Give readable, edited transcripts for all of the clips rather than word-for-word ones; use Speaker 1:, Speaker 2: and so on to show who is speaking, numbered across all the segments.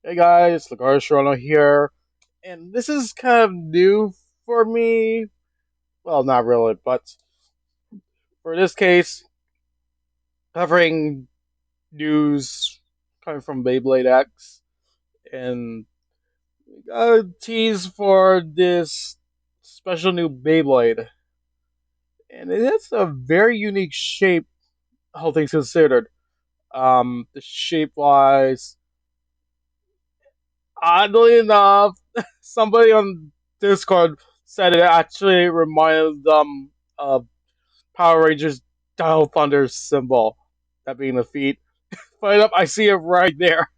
Speaker 1: Hey guys, LucarioShirona here, and this is kind of new for me. Well, not really, but for this case, covering news coming from Beyblade X, and a tease for this special new Beyblade, and it has a very unique shape, all things considered. The shape wise, oddly enough, somebody on Discord said it actually reminded them of Power Rangers Dial Thunder symbol. That being the feet. Fight up, I see it right there.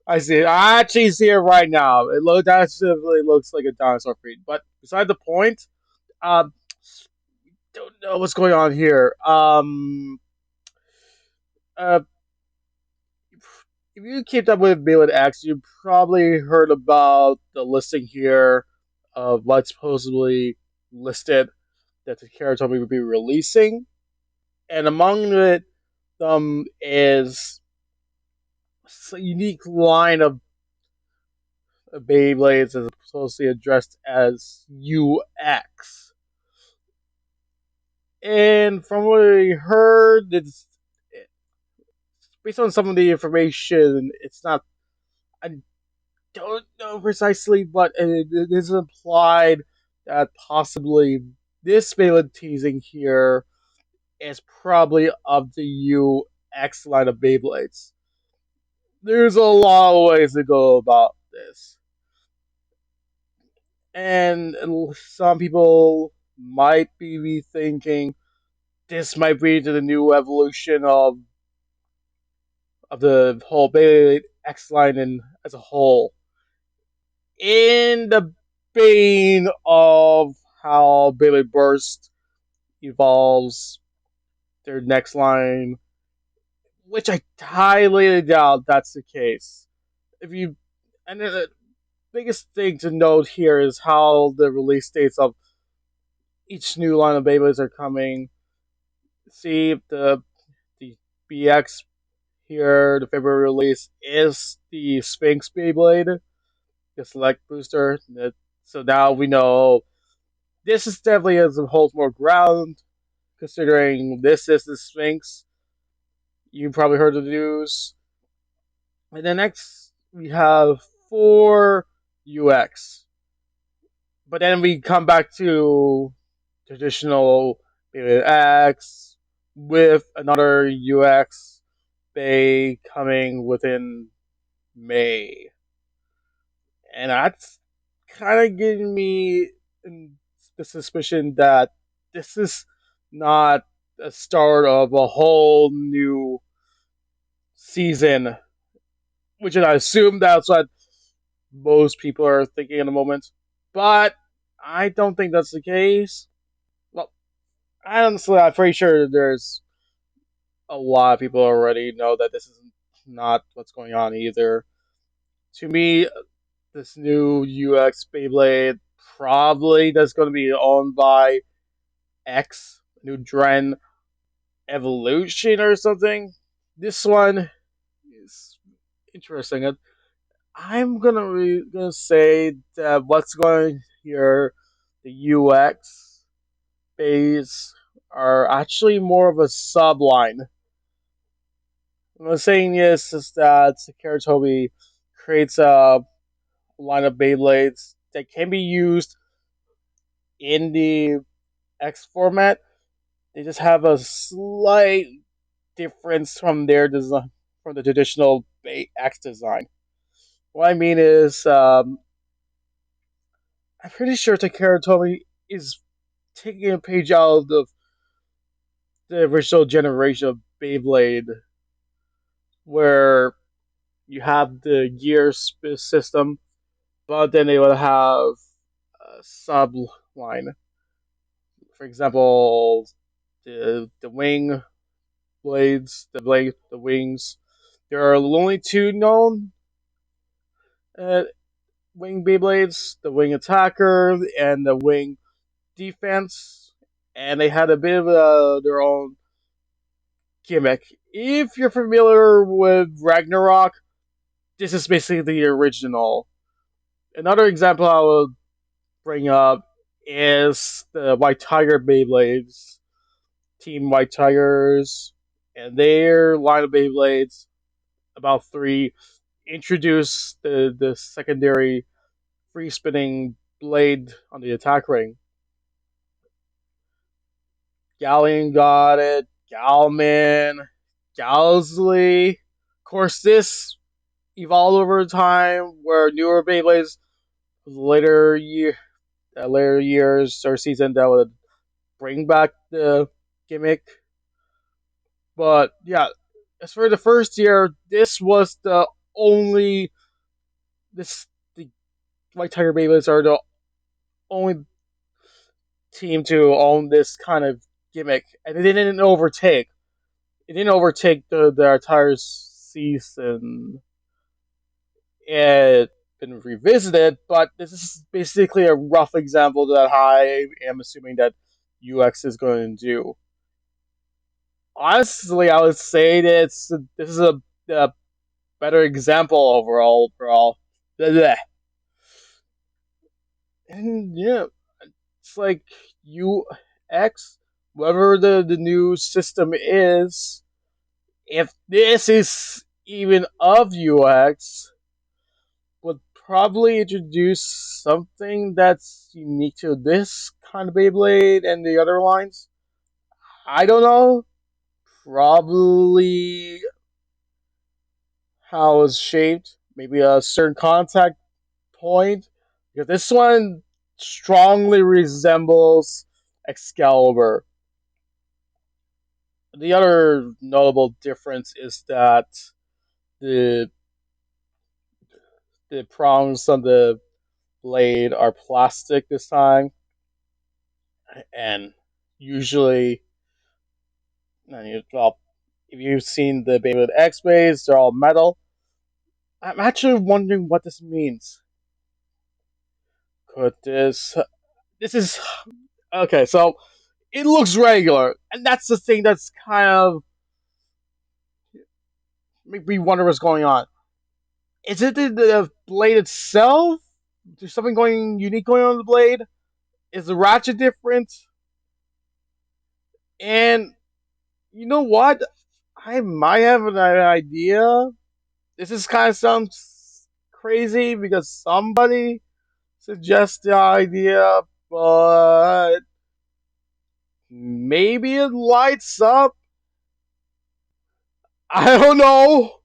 Speaker 1: I see it. I actually see it right now. That simply looks like a dinosaur feet. But beside the point, um, don't know what's going on here. Uh, if you keep up with Beyblade X, you probably heard about the listing here of what's supposedly listed that the character will be releasing, and among it is a unique line of Beyblades as supposedly addressed as UX. And from what I heard, it's based on some of the information. It's not. I don't know precisely, but it is implied that possibly this Beyblade teasing here is probably of the UX line of Beyblades. There's a lot of ways to go about this. And some people might be thinking this might be to the new evolution of the whole Beyblade X line as a whole. In the vein of how Beyblade Burst evolves their next line, which I highly doubt that's the case. If you and the biggest thing to note here is how the release dates of each new line of Beyblades are coming. See the BX here, the February release is the Sphinx Beyblade, the Select Booster. So now we know this is definitely as it holds more ground, considering this is the Sphinx. You probably heard the news. And then next we have 4UX. But then we come back to traditional Beyblade X with another UX Bey coming within May. And that's kind of giving me the suspicion that this is not the start of a whole new season, which I assume that's what most people are thinking in the moment. But I don't think that's the case. Well, honestly, I'm pretty sure there's a lot of people already know that this is not what's going on either. To me, this new UX Beyblade probably that's going to be owned by X, new Dren Evolution or something. This one is interesting. I'm gonna say that what's going here, the UX Beys are actually more of a subline. What I'm saying is that Takara Tomy creates a line of Beyblades that can be used in the X format. They just have a slight difference from their design, from the traditional X design. What I mean is, I'm pretty sure Takara Tomy is taking a page out of the original generation of Beyblade, where you have the gear system, but then they will have a sub line. For example, the wing blades, the wings. There are only two known uh, wing Beyblades: the wing attacker and the wing defense, and they had a bit of their own gimmick. If you're familiar with Ragnarok, this is basically the original. Another example I will bring up is the White Tiger Beyblades, Team White Tigers, and their line of Beyblades, about three, introduce the secondary free spinning blade on the attack ring. Galleon got it, Galman, Gowsley. Of course, this evolved over time, where newer Beyblades, later years or season, that would bring back the gimmick. But yeah, as for the first year, this was the only this the White Tiger Beyblades are the only team to own this kind of gimmick, and it didn't overtake. It didn't overtake the entire season. It been revisited, but this is basically a rough example that I am assuming that UX is going to do. Honestly, I would say that this is a better example overall. Blah. And yeah, it's like UX, whatever the new system is, if this is even of UX, would probably introduce something that's unique to this kind of Beyblade and the other lines. I don't know. Probably how it's shaped. Maybe a certain contact point. Because this one strongly resembles Excalibur. The other notable difference is that the the prongs on the blade are plastic this time, and usually, well, if you've seen the Beyblade X Beys, they're all metal. I'm actually wondering what this means. Could this is okay? So it looks regular, and that's the thing that's kind of make me wonder what's going on. Is it the blade itself? There's something going unique going on with the blade. Is the ratchet different? And you know what? I might have an idea. This is kind of sounds crazy because somebody suggested the idea, but maybe it lights up. I don't know.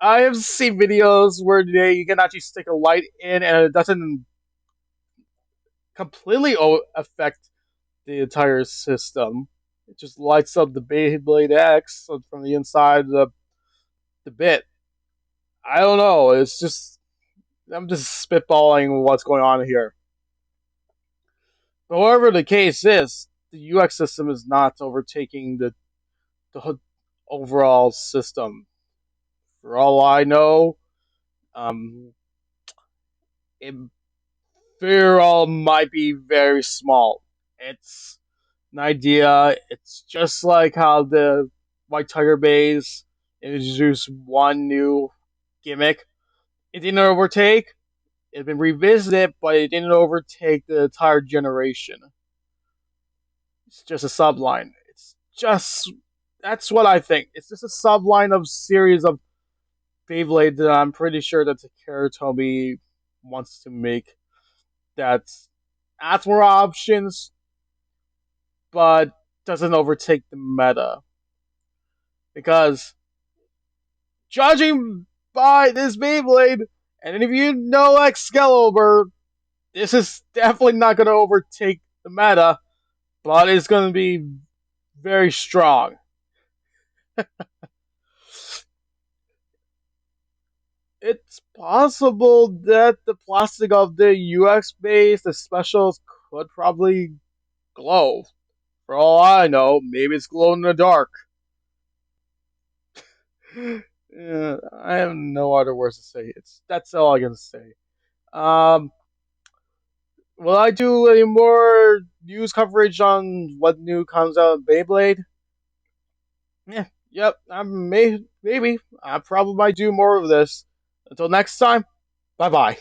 Speaker 1: I have seen videos where you can actually stick a light in and it doesn't completely affect the entire system. It just lights up the Beyblade X from the inside of the bit. I don't know. It's just I'm just spitballing what's going on here. But whatever the case is, the UX system is not overtaking the overall system. For all I know, um, it very all might be very small. It's an idea. It's just like how the White Tiger Bays introduced one new gimmick. It didn't overtake. It's been revisited, but it didn't overtake the entire generation. It's just a subline. It's just that's what I think. It's just a subline of series of Beyblade that I'm pretty sure that Takara Tomy wants to make. That adds more options, but doesn't overtake the meta. Because judging by this Beyblade, and if you know Excalibur, this is definitely not going to overtake the meta, but it's going to be very strong. It's possible that the plastic of the UX base, the specials, could probably glow. For all I know, maybe it's glow in the dark. Yeah, I have no other words to say. That's all I can say. Um, will I do any more news coverage on what new comes out of Beyblade? Yeah, Yep, maybe I probably might do more of this. Until next time, bye bye.